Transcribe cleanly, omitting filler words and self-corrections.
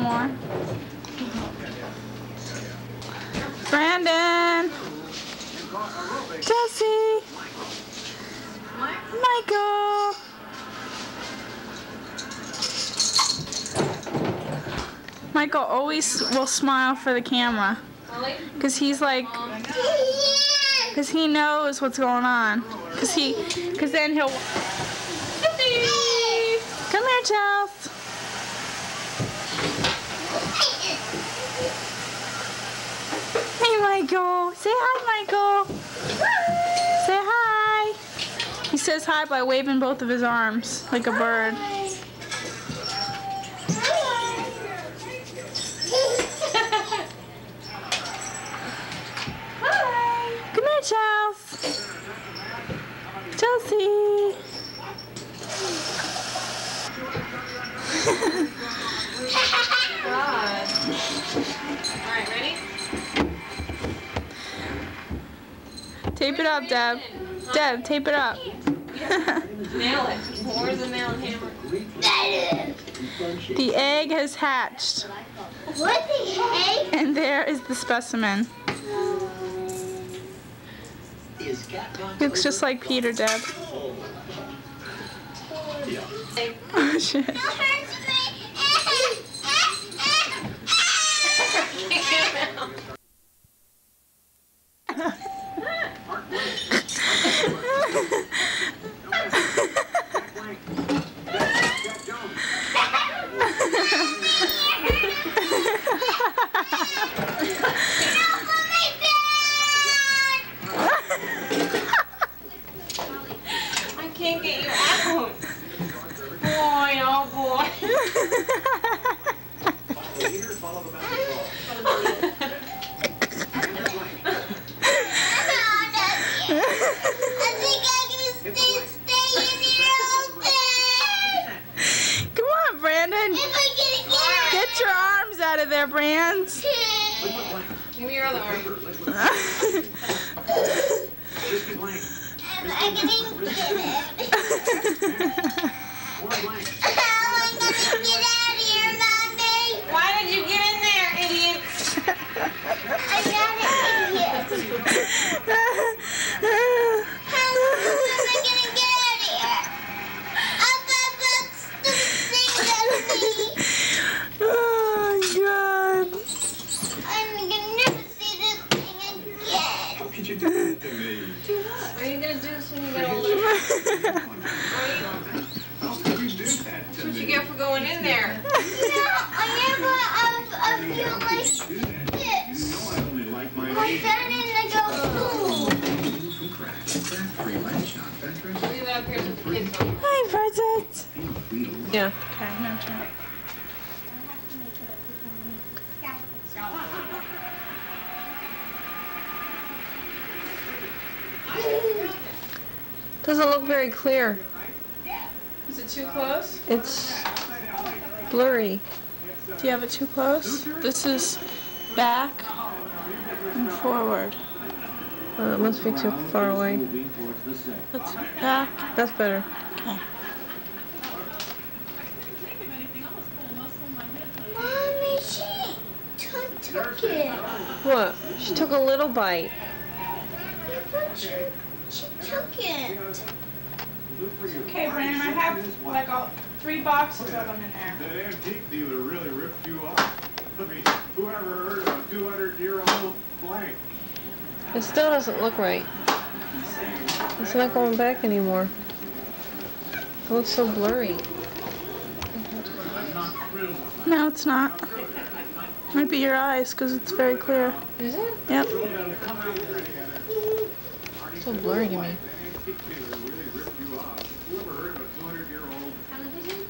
more. Brandon! Jesse! Michael! Michael always will smile for the camera. Because he's like, because he knows what's going on. Because then he'll, come here, Chels. Hey, Michael. Say hi, Michael. Say hi. He says hi by waving both of his arms like a bird. Come here, Chels. Chelsea. God. Alright, ready? Tape it up, Deb. Deb, tape it up. Nail it. Where's the nail and hammer? The egg has hatched. What the egg? And there is the specimen. Looks just like Peter, Deb. Oh, shit. I can't get you out. Boy, oh boy. Come on, Brandon. Get your arms out of there, Brands. Give me your other arm. I didn't get it. How am I gonna get out of here, Mommy? Why did you get in there, idiot? I got it in here. How am I gonna get out of here? Up, stupid thing at me. Oh, God. I'm gonna never see this thing again. How could you do that to me? Are you gonna do this when you get older? How could you do that to That's what me? you get for going in there. No, I feel like this. You know I only like my My age. dad and I go From crack. Crack-free lunch, not veterans. Leave it up here so the kids don't. Hi, Present. Yeah. Okay, no turn. Doesn't look very clear. Is it too close? It's blurry. Do you have it too close? This is back and forward. It must be too far away. That's back. That's better. Okay. Mommy, she took it. What? She took a little bite. Yeah, but she took it. Okay, Brandon, I have like 3 boxes of them in there. That antique dealer really ripped you off. I mean, whoever heard of a 200-year-old blank? It still doesn't look right. It's not going back anymore. It looks so blurry. No, it's not. Might be your eyes because it's very clear. Is it? Yep. It's so blurry to me. Whoever heard of a 200-year-old television?